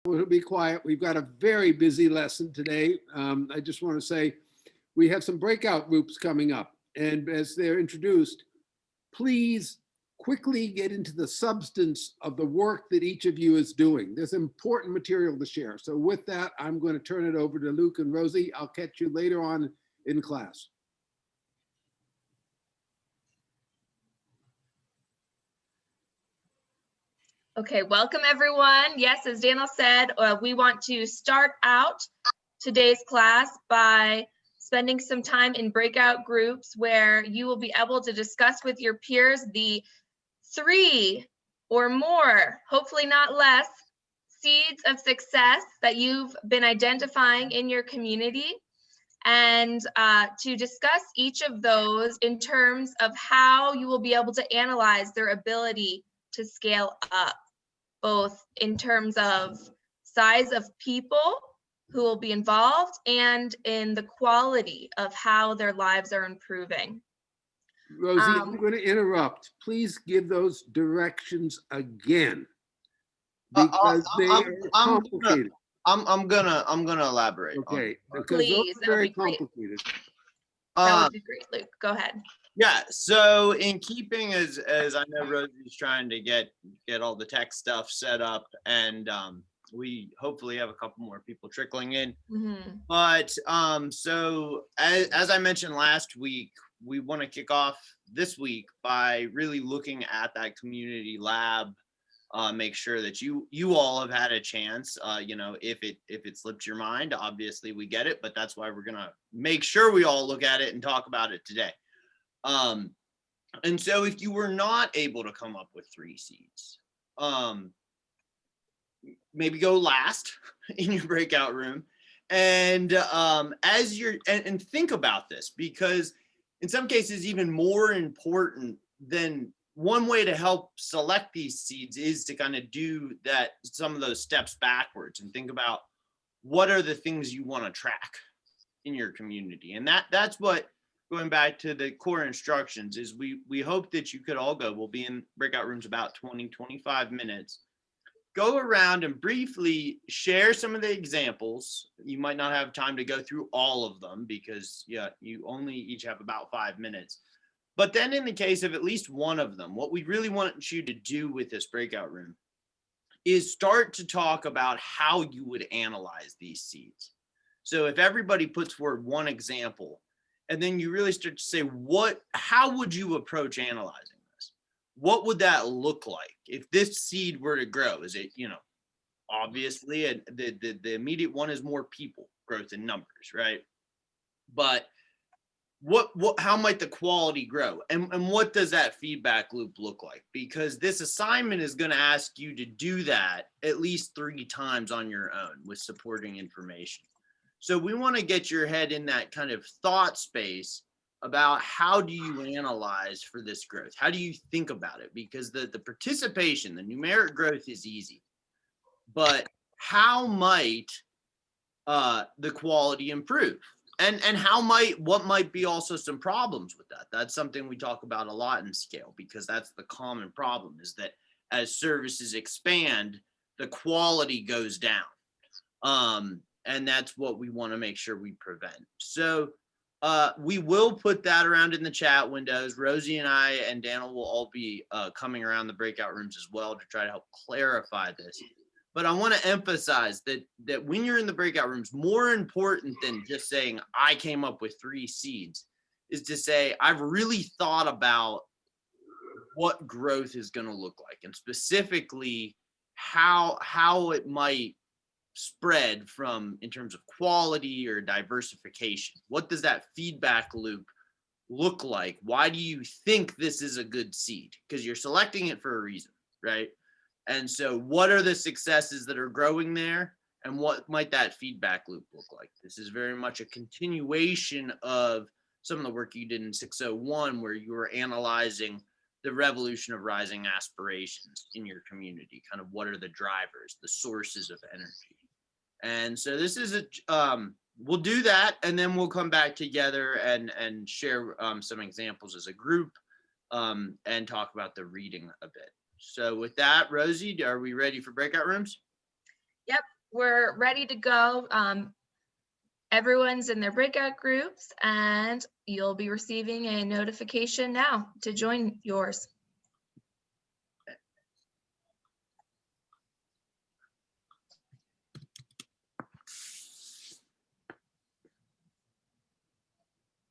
We'll be quiet. We've got a very busy lesson today. I just want to say we have some breakout groups coming up. And as they're introduced, please quickly get into the substance of the work that each of you is doing. There's important material to share. So with that, I'm going to turn it over to Luke and Rosie. I'll catch you later on in class. Okay, welcome everyone. Yes, as Daniel said, we want to start out today's class by spending some time in breakout groups where you will be able to discuss with your peers the 3 or more, hopefully not less, seeds of success that you've been identifying in your community, and to discuss each of those in terms of how you will be able to analyze their ability to scale up, both in terms of size of people who will be involved and in the quality of how their lives are improving. Rosie, I'm going to interrupt. Please give those directions again because they are complicated. I'm gonna elaborate. Okay, because please, those are very complicated. That would be great, Luke. Go ahead. Yeah, so in keeping as I know Rosie's trying to get all the tech stuff set up, and we hopefully have a couple more people trickling in. Mm-hmm. But so as I mentioned last week, we want to kick off this week by really looking at that community lab. Make sure that you all have had a chance. You know, if it slipped your mind, obviously we get it, but that's why we're gonna make sure we all look at it and talk about it today. And so if you were not able to come up with 3 seeds, maybe go last in your breakout room, and as you're and think about this, because in some cases even more important than one way to help select these seeds is to kind of do that, some of those steps backwards, and think about what are the things you want to track in your community. And that's what, going back to the core instructions, is we hope that you could all go. We'll be in breakout rooms about 25 minutes. Go around and briefly share some of the examples. You might not have time to go through all of them because you only each have about 5 minutes. But then in the case of at least one of them, what we really want you to do with this breakout room is start to talk about how you would analyze these seeds. So if everybody puts forward one example, and then you really start to say, how would you approach analyzing this? What would that look like if this seed were to grow? Is it, obviously the immediate one is more people growth in numbers, right? But how might the quality grow? And what does that feedback loop look like? Because this assignment is going to ask you to do that at least 3 times on your own with supporting information. So we want to get your head in that kind of thought space about how do you analyze for this growth? How do you think about it? Because the participation, the numeric growth is easy, but how might the quality improve? And what might be also some problems with that? That's something we talk about a lot in scale, because that's the common problem, is that as services expand, the quality goes down. And that's what we want to make sure we prevent. So we will put that around in the chat windows. Rosie and I and Daniel will all be coming around the breakout rooms as well to try to help clarify this. But I want to emphasize that when you're in the breakout rooms, more important than just saying, I came up with 3 seeds, is to say, I've really thought about what growth is going to look like, and specifically how it might spread from in terms of quality or diversification. What does that feedback loop look like? Why do you think this is a good seed? Because you're selecting it for a reason, right? And so what are the successes that are growing there, and what might that feedback loop look like? This is very much a continuation of some of the work you did in 601, where you were analyzing the revolution of rising aspirations in your community. Kind of what are the drivers, the sources of energy. And so this is we'll do that, and then we'll come back together and share some examples as a group, and talk about the reading a bit. So with that, Rosie, are we ready for breakout rooms? Yep, we're ready to go. Everyone's in their breakout groups, and you'll be receiving a notification now to join yours.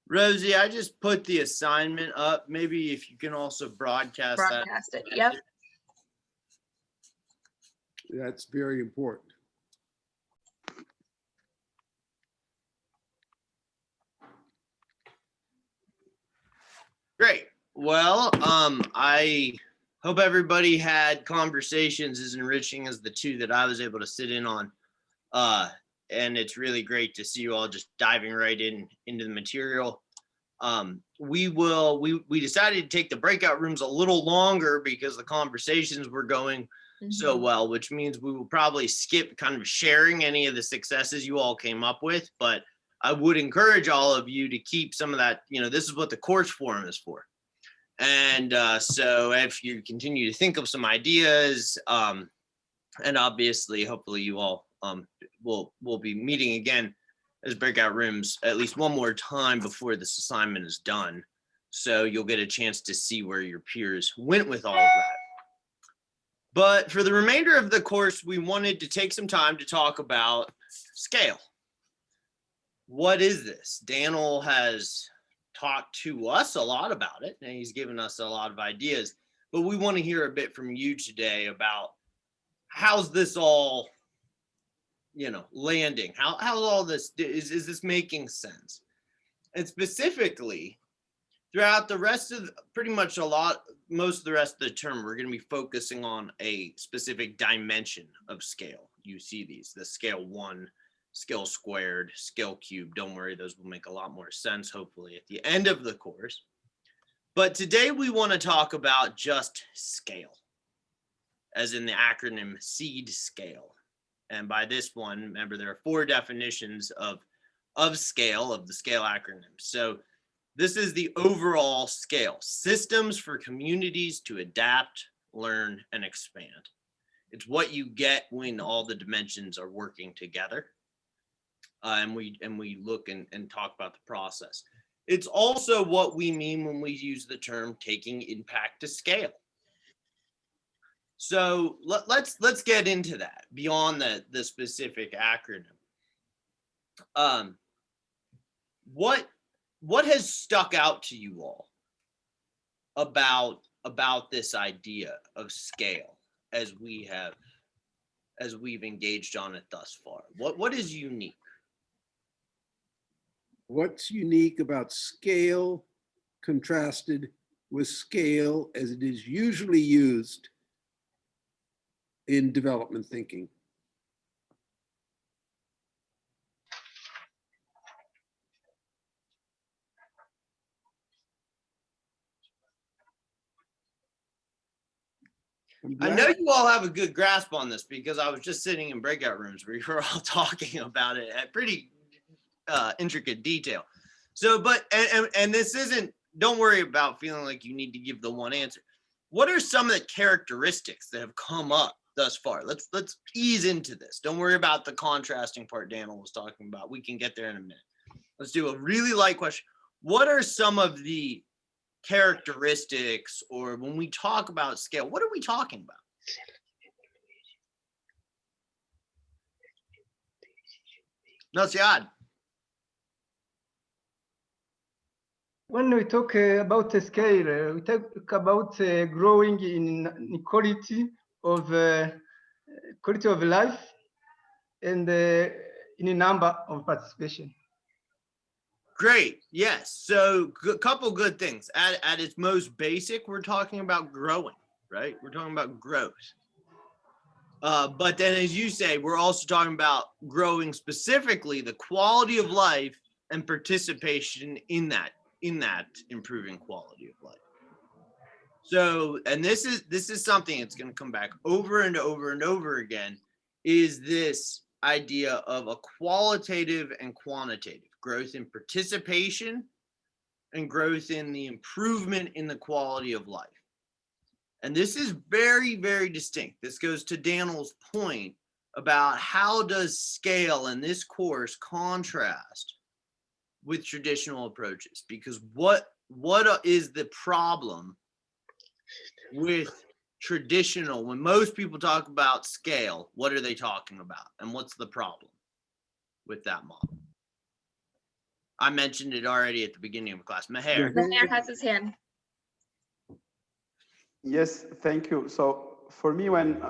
Rosie, I just put the assignment up. Maybe if you can also broadcast that. Broadcast it, yep. That's very important. Great. Well, I hope everybody had conversations as enriching as the two that I was able to sit in on. And it's really great to see you all just diving right into the material. We decided to take the breakout rooms a little longer because the conversations were going so well, which means we will probably skip kind of sharing any of the successes you all came up with, but I would encourage all of you to keep some of that, this is what the course forum is for. And so if you continue to think of some ideas, and obviously, hopefully you all will be meeting again as breakout rooms at least one more time before this assignment is done. So you'll get a chance to see where your peers went with all of that. But for the remainder of the course, we wanted to take some time to talk about scale. What is this? Daniel has talked to us a lot about it, and he's given us a lot of ideas, but we want to hear a bit from you today about how's this all, landing? How's all this, is this making sense? And specifically, throughout the rest of most of the rest of the term, we're going to be focusing on a specific dimension of scale. You see these, the scale 1, scale squared, scale cubed. Don't worry, those will make a lot more sense, hopefully, at the end of the course. But today we want to talk about just scale, as in the acronym SEED scale. And by this one, remember, there are 4 definitions of scale, of the scale acronym. So this is the overall scale: systems for communities to adapt, learn, and expand. It's what you get when all the dimensions are working together. And we look and talk about the process. It's also what we mean when we use the term taking impact to scale. So let's get into that beyond the specific acronym. What has stuck out to you all about this idea of scale as we've engaged on it thus far? What is unique? What's unique about scale contrasted with scale as it is usually used in development thinking? I know you all have a good grasp on this because I was just sitting in breakout rooms where you were all talking about it at pretty intricate detail. So, and this isn't, don't worry about feeling like you need to give the one answer. What are some of the characteristics that have come up thus far? Let's ease into this. Don't worry about the contrasting part Daniel was talking about. We can get there in a minute. Let's do a really light question. What are some of the characteristics, or when we talk about scale, what are we talking about? Nasiad. When we talk about the scale, we talk about growing in quality of life and in a number of participation. Great. Yes. So a couple good things. At its most basic, we're talking about growing, right? We're talking about growth. But then, as you say, we're also talking about growing specifically the quality of life and participation in that improving quality of life. So, and this is something that's going to come back over and over and over again, is this idea of a qualitative and quantitative growth in participation and growth in the improvement in the quality of life. And this is very, very distinct. This goes to Daniel's point about how does scale in this course contrast with traditional approaches? Because what is the problem with traditional? When most people talk about scale, what are they talking about? And what's the problem with that model? I mentioned it already at the beginning of class. Meher. Mayor has his hand. Yes, thank you. So for me, when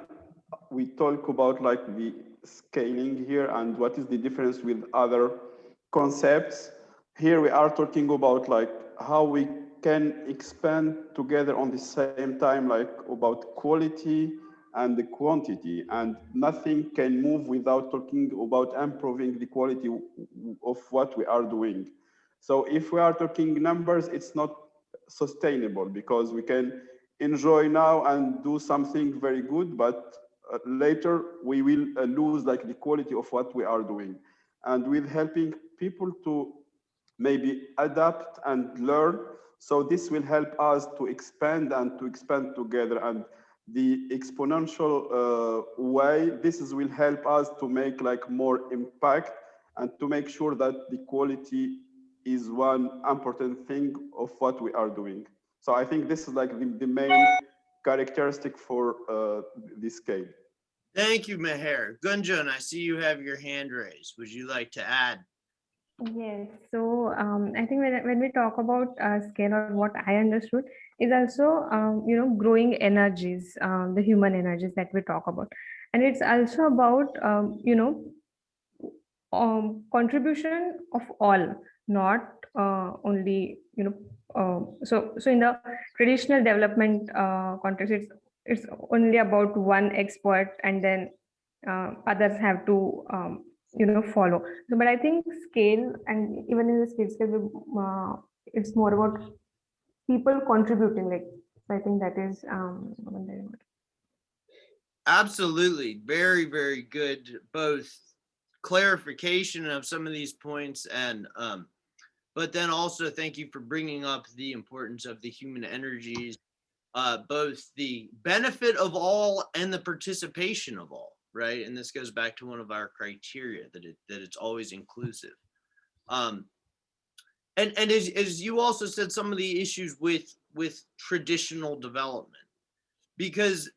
we talk about like the scaling here and what is the difference with other concepts, here we are talking about like how we can expand together on the same time, like about quality and the quantity, and nothing can move without talking about improving the quality of what we are doing. So if we are talking numbers, it's not sustainable because we can enjoy now and do something very good, but later we will lose like the quality of what we are doing. And with helping people to maybe adapt and learn, so this will help us to expand and to expand together. And the exponential way, will help us to make like more impact and to make sure that the quality is one important thing of what we are doing. So I think this is like the main characteristic for this scale. Thank you, Meher. Gunjan, I see you have your hand raised. Would you like to add? Yes, so I think when we talk about scale, or what I understood is also growing energies, the human energies that we talk about, and it's also about contribution of all, not only so in the traditional development context, it's only about one expert, and then others have to follow. So, but I think scale, and even in the scale, it's more about people contributing. Like, so I think that is Absolutely. Very, very good. Both clarification of some of these points and but then also thank you for bringing up the importance of the human energies, both the benefit of all and the participation of all, right? And this goes back to one of our criteria that it's always inclusive. And as you also said, some of the issues with traditional development, because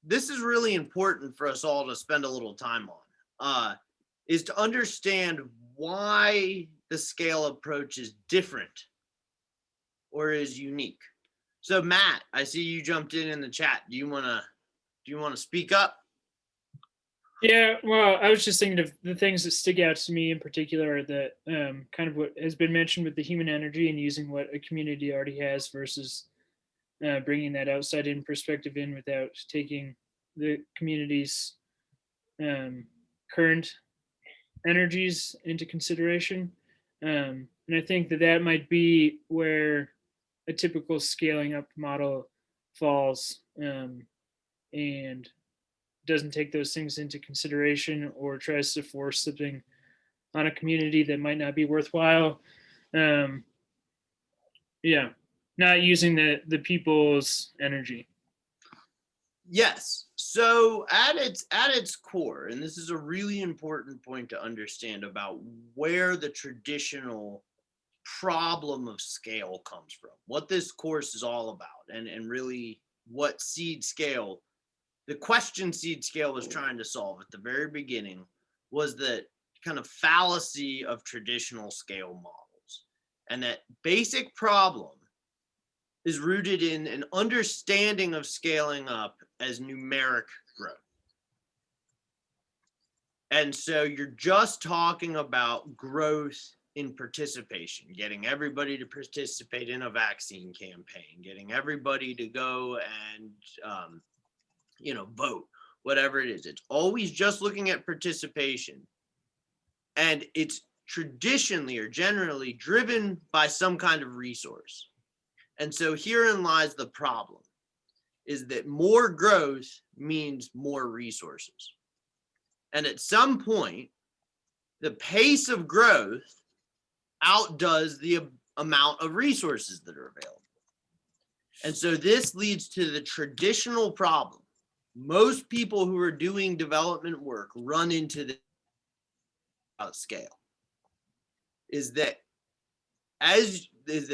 this is really important for us all to spend a little time on, is to understand why the scale approach is different or is unique. So Matt, I see you jumped in the chat. Do you want to speak up? Yeah, well, I was just thinking of the things that stick out to me in particular are that kind of what has been mentioned with the human energy and using what a community already has versus bringing that outside in perspective in without taking the community's current energies into consideration. And I think that might be where a typical scaling up model falls and doesn't take those things into consideration or tries to force something on a community that might not be worthwhile. Yeah, not using the people's energy. Yes. So at its core, and this is a really important point to understand about where the traditional problem of scale comes from, what this course is all about, and really what seed scale, the question seed scale was trying to solve at the very beginning was the kind of fallacy of traditional scale models. And that basic problem is rooted in an understanding of scaling up as numeric growth. And so you're just talking about growth in participation, getting everybody to participate in a vaccine campaign, getting everybody to go and, vote, whatever it is. It's always just looking at participation. And it's traditionally or generally driven by some kind of resource. And so herein lies the problem, is that more growth means more resources. And at some point, the pace of growth outdoes the amount of resources that are available. And so this leads to the traditional problem most people who are doing development work run into the scale is that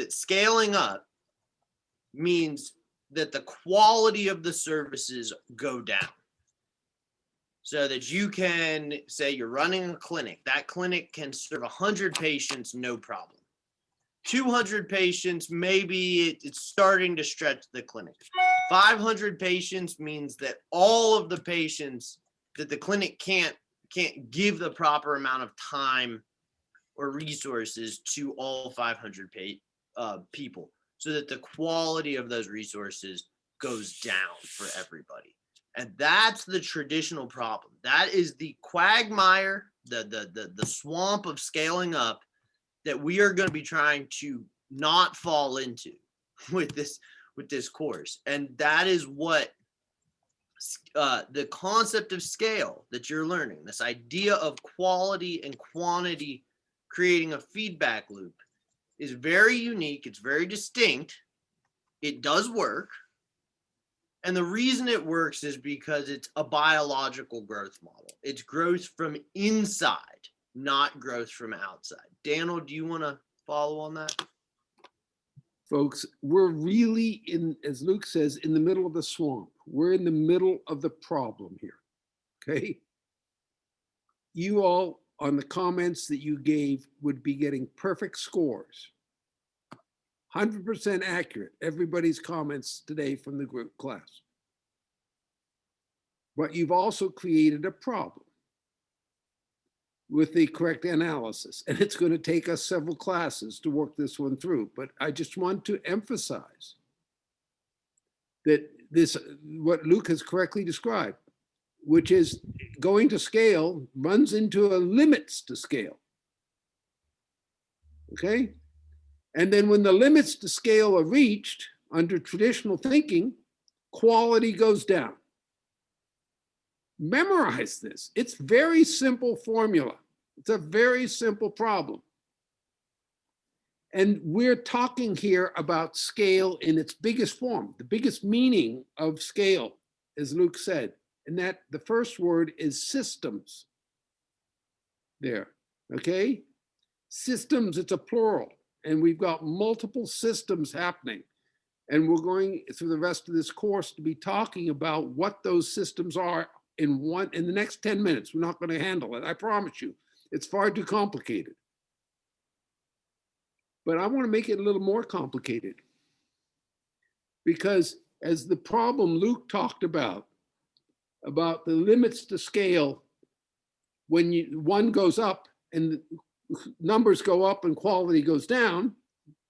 scaling up means that the quality of the services go down. So that you can say you're running a clinic, that clinic can serve 100 patients, no problem. 200 patients, maybe it's starting to stretch the clinic. 500 patients means that all of the patients that the clinic can't give the proper amount of time or resources to all 500 people, so that the quality of those resources goes down for everybody. And that's the traditional problem. That is the quagmire, the swamp of scaling up that we are going to be trying to not fall into with this course. And that is what the concept of scale that you're learning, this idea of quality and quantity, creating a feedback loop, is very unique. It's very distinct. It does work. And the reason it works is because it's a biological growth model. It's growth from inside, not growth from outside. Daniel, do you want to follow on that? Folks, we're really in, as Luke says, in the middle of the swamp. We're in the middle of the problem here, okay? You all, on the comments that you gave, would be getting perfect scores. 100% accurate, everybody's comments today from the group class. But you've also created a problem with the correct analysis, and it's going to take us several classes to work this one through. But I just want to emphasize that this, what Luke has correctly described, which is going to scale, runs into a limits to scale. Okay? And then when the limits to scale are reached under traditional thinking, quality goes down. Memorize this. It's very simple formula. It's a very simple problem. And we're talking here about scale in its biggest form, the biggest meaning of scale, as Luke said, and that the first word is systems there, okay? Systems, it's a plural. And we've got multiple systems happening. And we're going through the rest of this course to be talking about what those systems are in the next 10 minutes. We're not going to handle it. I promise you, it's far too complicated. But I want to make it a little more complicated, because as the problem Luke talked about the limits to scale, when one goes up and numbers go up and quality goes down,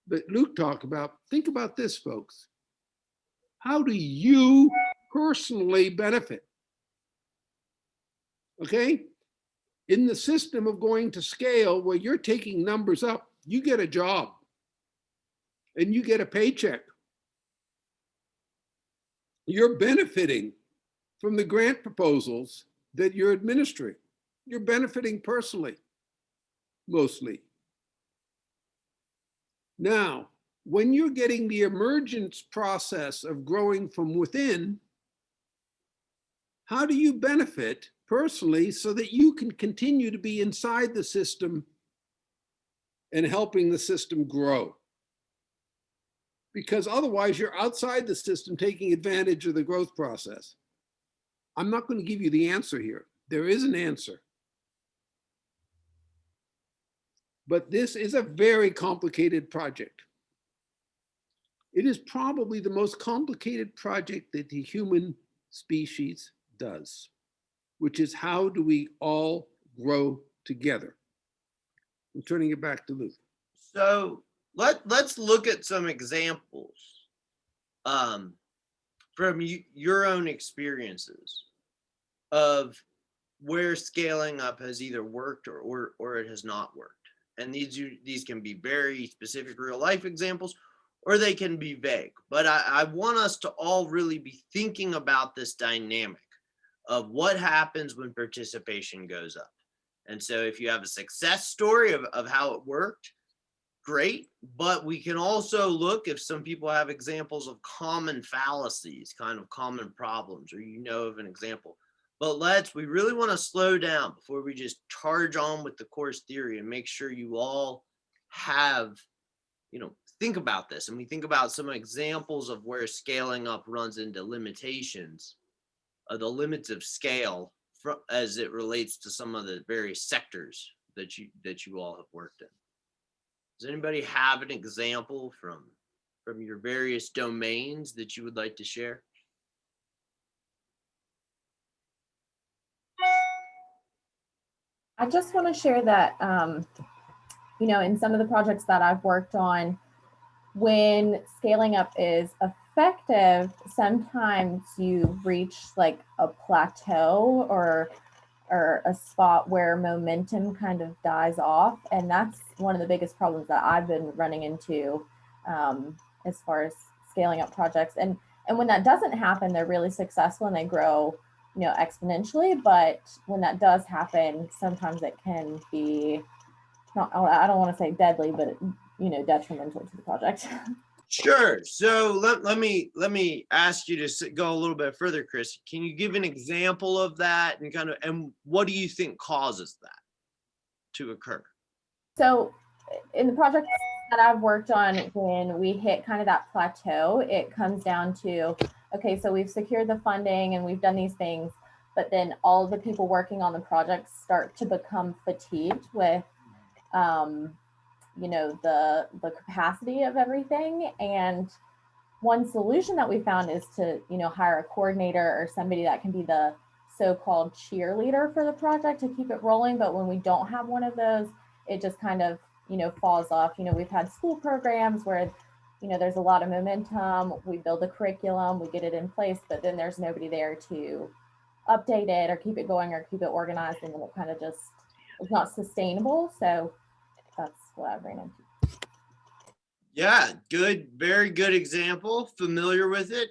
that Luke talked about, think about this, folks. How do you personally benefit? Okay? In the system of going to scale where you're taking numbers up, you get a job and you get a paycheck. You're benefiting from the grant proposals that you're administering. You're benefiting personally, mostly. Now, when you're getting the emergence process of growing from within, how do you benefit personally so that you can continue to be inside the system and helping the system grow? Because otherwise you're outside the system taking advantage of the growth process. I'm not going to give you the answer here. There is an answer. But this is a very complicated project. It is probably the most complicated project that the human species does, which is how do we all grow together? I'm turning it back to Luke. So let's look at some examples from your own experiences of where scaling up has either worked or it has not worked. And these can be very specific real life examples, or they can be vague. But I want us to all really be thinking about this dynamic of what happens when participation goes up. And so if you have a success story of how it worked, great, but we can also look if some people have examples of common fallacies, kind of common problems, or you know of an example. But we really want to slow down before we just charge on with the course theory and make sure you all have, think about this. And we think about some examples of where scaling up runs into limitations, the limits of scale as it relates to some of the various sectors that you all have worked in. Does anybody have an example from your various domains that you would like to share? I just want to share that, in some of the projects that I've worked on, when scaling up is effective, sometimes you reach like a plateau or a spot where momentum kind of dies off. And that's one of the biggest problems that I've been running into as far as scaling up projects. And when that doesn't happen, they're really successful and they grow, exponentially. But when that does happen, sometimes it can be I don't want to say deadly, but detrimental to the project. Sure. So let me ask you to go a little bit further, Chris. Can you give an example of that and what do you think causes that to occur? So in the projects that I've worked on, when we hit kind of that plateau, it comes down to, okay, so we've secured the funding and we've done these things, but then all of the people working on the project start to become fatigued with the capacity of everything. And one solution that we found is to, hire a coordinator or somebody that can be the so-called cheerleader for the project to keep it rolling. But when we don't have one of those, it just kind of, falls off. We've had school programs where, there's a lot of momentum. We build a curriculum, we get it in place, but then there's nobody there to update it or keep it going or keep it organized, and then it kind of just is not sustainable. So that's what I've ran into. Yeah, good, very good example. Familiar with it.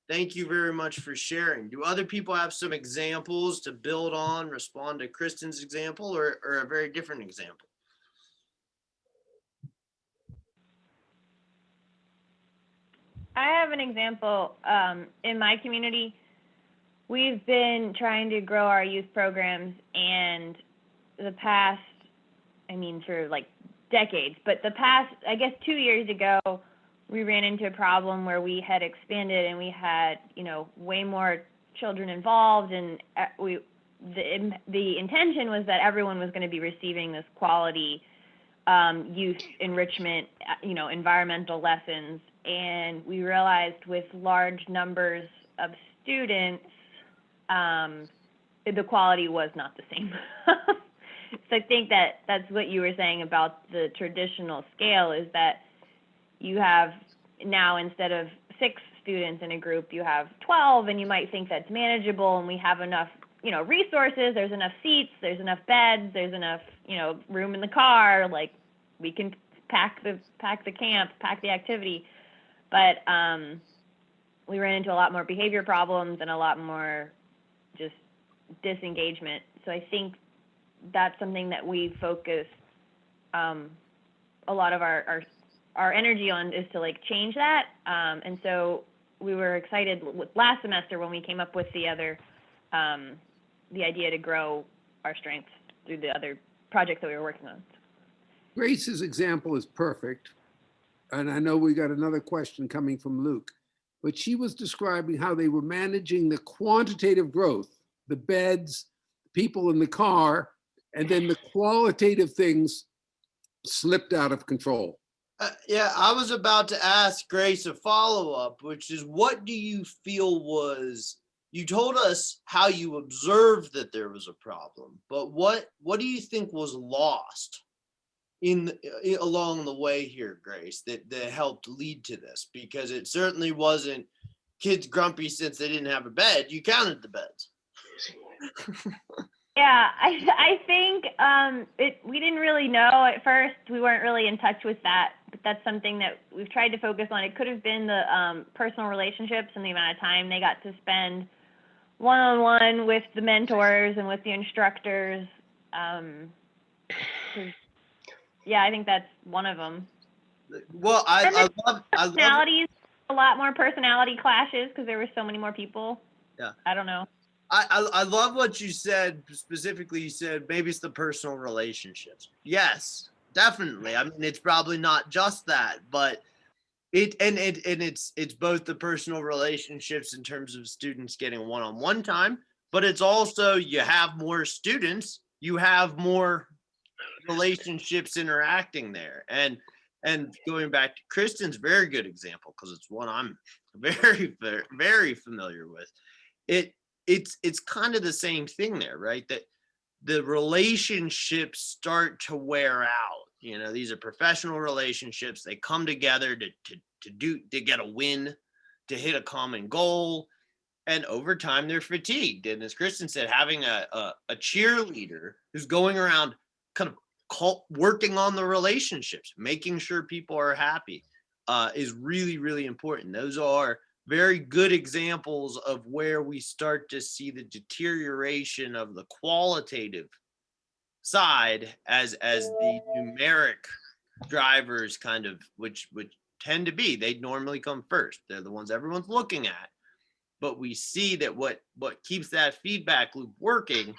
Thank you very much for sharing. Do other people have some examples to build on, respond to Kristen's example, or a very different example? I have an example. In my community, we've been trying to grow our youth programs, and the past, for like decades, but the past, I guess 2 years ago, we ran into a problem where we had expanded and we had, way more children involved, and the intention was that everyone was going to be receiving this quality youth enrichment, environmental lessons. And we realized with large numbers of students, the quality was not the same. So I think that's what you were saying about the traditional scale, is that you have now, instead of 6 students in a group, you have 12, and you might think that's manageable, and we have enough, resources, there's enough seats, there's enough beds, there's enough, room in the car, like we can pack the camp, pack the activity. But we ran into a lot more behavior problems and a lot more just disengagement. So I think that's something that we focus a lot of our energy on, is to like change that. And so we were excited last semester when we came up with the idea to grow our strengths through the other projects that we were working on. Grace's example is perfect. And I know we got another question coming from Luke, but she was describing how they were managing the quantitative growth, the beds, people in the car, and then the qualitative things slipped out of control. Yeah, I was about to ask Grace a follow-up, which is, what do you feel was, you told us how you observed that there was a problem, but what do you think was lost along the way here, Grace, that helped lead to this? Because it certainly wasn't kids grumpy since they didn't have a bed. You counted the beds. Yeah, I think we didn't really know at first. We weren't really in touch with that, but that's something that we've tried to focus on. It could have been the personal relationships and the amount of time they got to spend one-on-one with the mentors and with the instructors. yeah, I think that's one of them. Well, And I the love personalities, a lot more personality clashes because there were so many more people. Yeah. I don't know. I love what you said. Specifically, you said maybe it's the personal relationships. Yes, definitely. I mean, it's probably not just that, but it's both the personal relationships in terms of students getting one-on-one time, but it's also you have more students, you have more relationships interacting there. And going back to Kristen's very good example, because it's one I'm very familiar with. It's kind of the same thing there, right? That the relationships start to wear out. You know, these are professional relationships. They come together to get a win, to hit a common goal, and over time they're fatigued. And as Kristen said, having a cheerleader who's going around kind of working on the relationships, making sure people are happy, is really important. Those are very good examples of where we start to see the deterioration of the qualitative side as the numeric drivers kind of, which tend to be, they normally come first. They're the ones everyone's looking at. But we see that what keeps that feedback loop working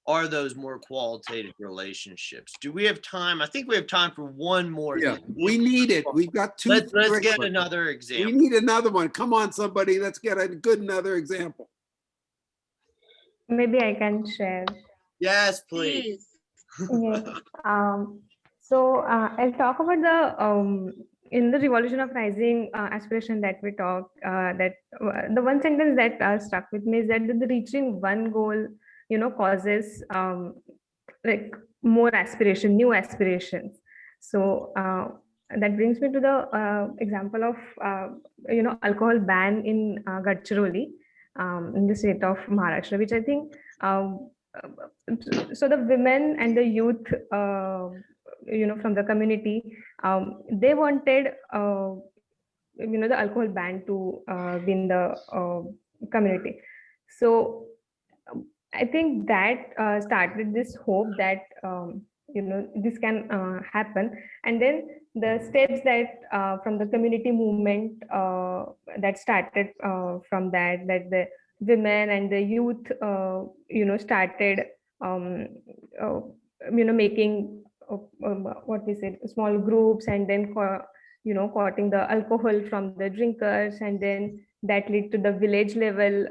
are those more qualitative relationships. Do we have time? I think we have time for one more. Yeah, we need it. We've got two. Let's great get ones. another We example. need another one. Come on, somebody. Let's get a good another example. Maybe I can share. Yes, please. Yes. I'll talk about in the revolution of rising aspiration that we talked, the one sentence that stuck with me is that the reaching one goal, causes like more aspiration, new aspirations. So that brings me to the example of, alcohol ban in Gadchiroli, in the state of Maharashtra, which I think, so the women and the youth, from the community, they wanted, the alcohol ban to be in the community. So I think that started this hope that, this can happen. And then the steps that from the community movement that started from that the women and the youth, started, uh, making, what we said, small groups, and then, quoting the alcohol from the drinkers, and then that lead to the village level,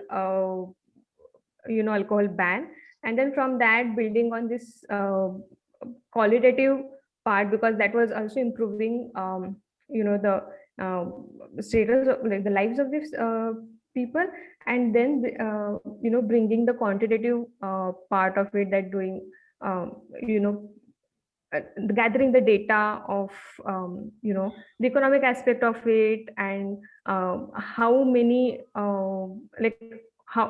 alcohol ban. And then from that, building on this qualitative part, because that was also improving, the status of, like, the lives of these people. And then, bringing the quantitative part of it, that doing, gathering the data of, the economic aspect of it, and how many, like,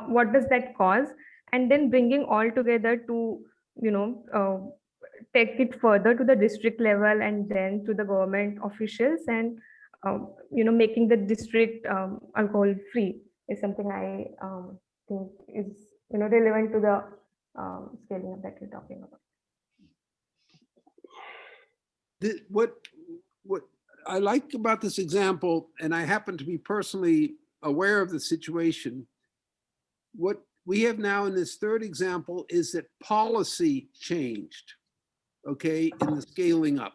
what does that cause, and then bringing all together to, you know uh, take it further to the district level, and then to the government officials, and making the district alcohol free, is something I think is, relevant to the scaling up that we're talking about. What I like about this example, and I happen to be personally aware of the situation, what we have now in this third example is that policy changed, okay, in the scaling up.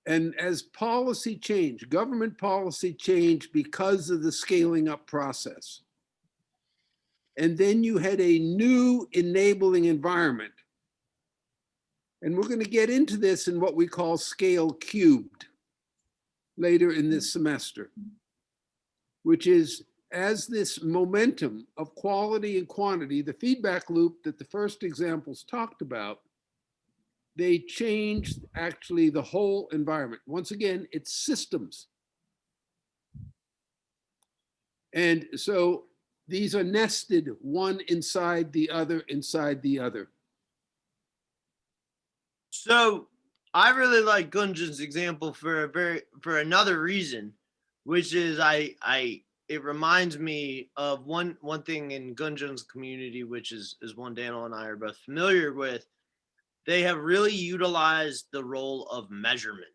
And as policy changed, government policy changed because of the scaling up process. And then you had a new enabling environment. And we're going to get into this in what we call scale cubed later in this semester, which is, as this momentum of quality and quantity, the feedback loop that the first examples talked about, they changed actually the whole environment. Once again, it's systems. And so these are nested one inside the other, inside the other. So I really like Gunjan's example for another reason, which is it reminds me of one thing in Gunjan's community, which is one Daniel and I are both familiar with, they have really utilized the role of measurement.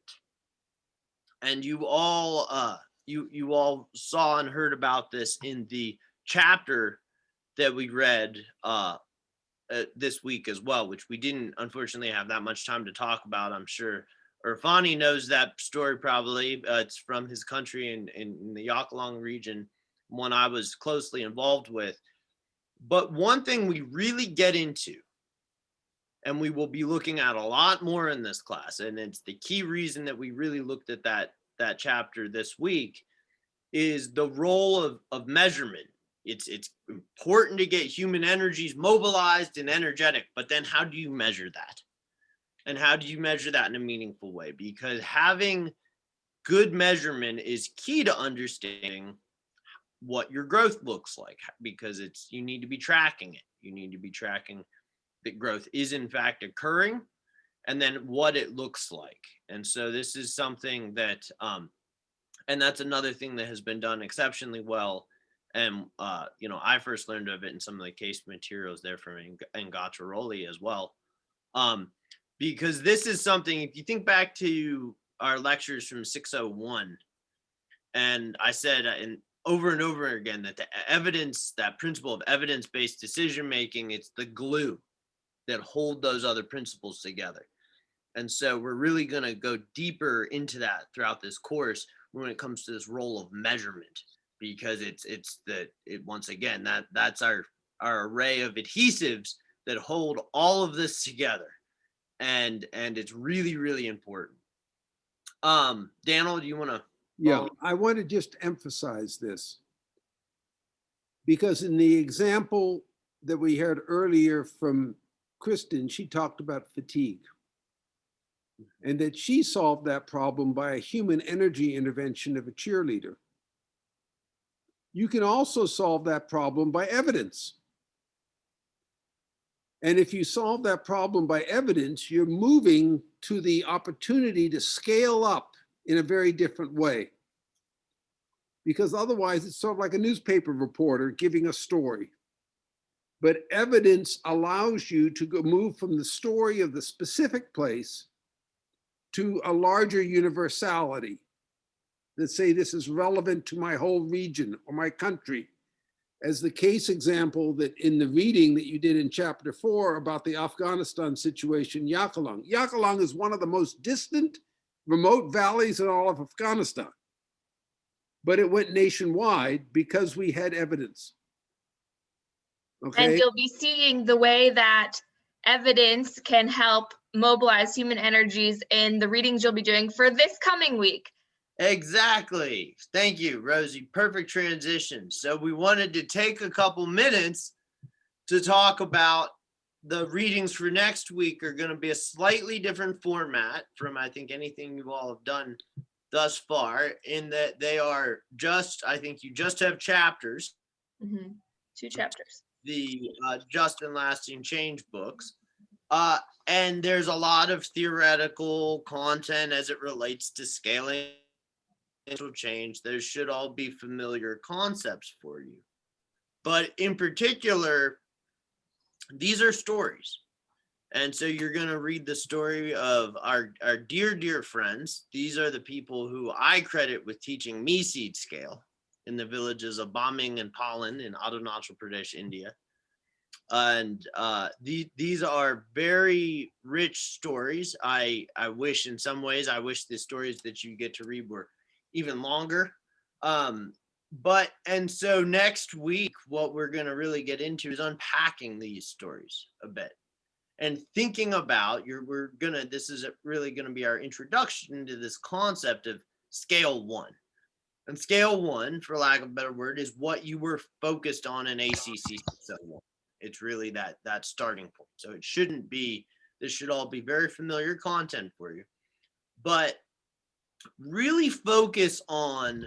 And you all you all saw and heard about this in the chapter that we read this week as well, which we didn't unfortunately have that much time to talk about. I'm sure Irfani knows that story probably. It's from his country in the Yakalong region, one I was closely involved with. But one thing we really get into, and we will be looking at a lot more in this class, and it's the key reason that we really looked at that chapter this week, is the role of measurement. It's important to get human energies mobilized and energetic, but then how do you measure that? And how do you measure that in a meaningful way? Because having good measurement is key to understanding what your growth looks like, because you need to be tracking it. You need to be tracking that growth is in fact occurring, and then what it looks like. And so this is something that, and that's another thing that has been done exceptionally well. And, I first learned of it in some of the case materials there from Ngataroli as well. Because this is something, if you think back to our lectures from 601, and I said over and over again that the evidence, that principle of evidence-based decision-making, it's the glue that hold those other principles together. And so we're really going to go deeper into that throughout this course when it comes to this role of measurement, because once again, that's our array of adhesives that hold all of this together. And it's really, really important. Daniel, do you want to? Yeah, I want to just emphasize this, because in the example that we heard earlier from Kristen, she talked about fatigue, and that she solved that problem by a human energy intervention of a cheerleader. You can also solve that problem by evidence. And if you solve that problem by evidence, you're moving to the opportunity to scale up in a very different way. Because otherwise it's sort of like a newspaper reporter giving a story. But evidence allows you to move from the story of the specific place to a larger universality that say this is relevant to my whole region or my country. As the case example that in the reading that you did in chapter 4 about the Afghanistan situation, Yakalong. Yakalong is one of the most distant, remote valleys in all of Afghanistan. But it went nationwide because we had evidence. Okay. And you'll be seeing the way that evidence can help mobilize human energies in the readings you'll be doing for this coming week. Exactly. Thank you, Rosie. Perfect transition. So we wanted to take a couple minutes to talk about the readings for next week. Are going to be a slightly different format from, I think, anything you all have done thus far, in that they are just, I think you just have chapters. Mm-hmm. 2 chapters. The Just and Lasting Change books. And there's a lot of theoretical content as it relates to scaling change. There should all be familiar concepts for you. But in particular, these are stories. And so you're going to read the story of our dear, dear friends. These are the people who I credit with teaching me seed scale in the villages of Baming and Palin in Arunachal Pradesh, India. And these are very rich stories. I wish in some ways, I wish the stories that you get to read were even longer. And so next week, what we're going to really get into is unpacking these stories a bit and thinking about this is really going to be our introduction to this concept of scale 1. And scale 1, for lack of a better word, is what you were focused on in ACC 601. It's really that starting point. So this should all be very familiar content for you, but really focus on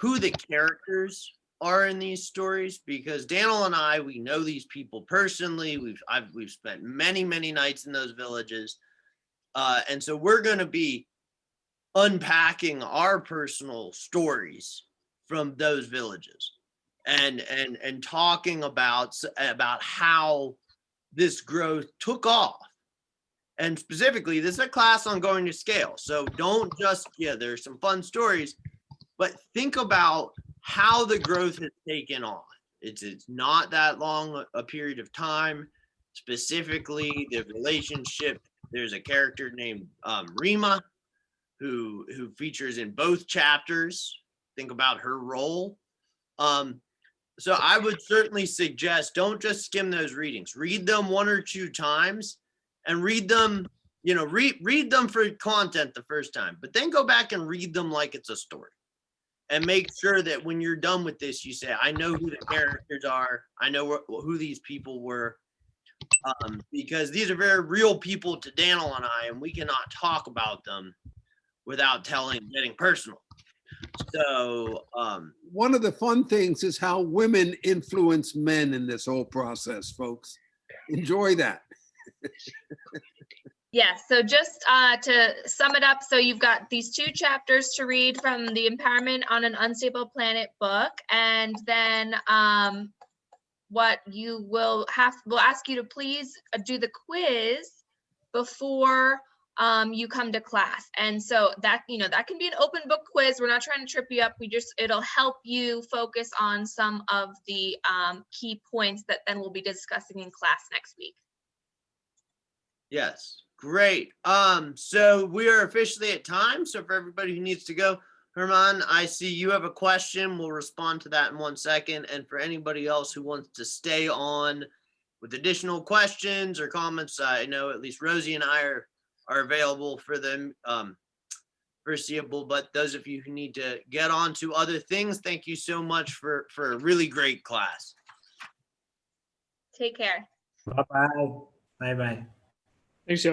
who the characters are in these stories, because Daniel and I, we know these people personally. We've spent many, many nights in those villages. And so we're going to be unpacking our personal stories from those villages and talking about how this growth took off And specifically, this is a class on going to scale. So don't just, yeah, there's some fun stories, but think about how the growth has taken off. It's not that long a period of time. Specifically, the relationship, there's a character named Rima who features in both chapters. Think about her role. So I would certainly suggest don't just skim those readings. Read them 1 or 2 times and read them, you know, read them for content the first time, but then go back and read them like it's a story. And make sure that when you're done with this, you say, I know who the characters are. I know who these people were. Because these are very real people to Daniel and I, and we cannot talk about them without getting personal. So one of the fun things is how women influence men in this whole process, folks. Enjoy that. Yes, so just to sum it up, so you've got these 2 chapters to read from the Empowerment on an Unstable Planet book, and then what you will we'll ask you to please do the quiz before you come to class. And so that, you know, that can be an open book quiz. We're not trying to trip you up. It'll help you focus on some of the key points that then we'll be discussing in class next week. yes, great. So we are officially at time. So for everybody who needs to go, Herman, I see you have a question. We'll respond to that in 1 second. And for anybody else who wants to stay on with additional questions or comments, I know at least Rosie and I are available for them foreseeable. But those of you who need to get on to other things, thank you so much for a really great class. Take care. Bye-bye. Bye-bye. Thanks, y'all.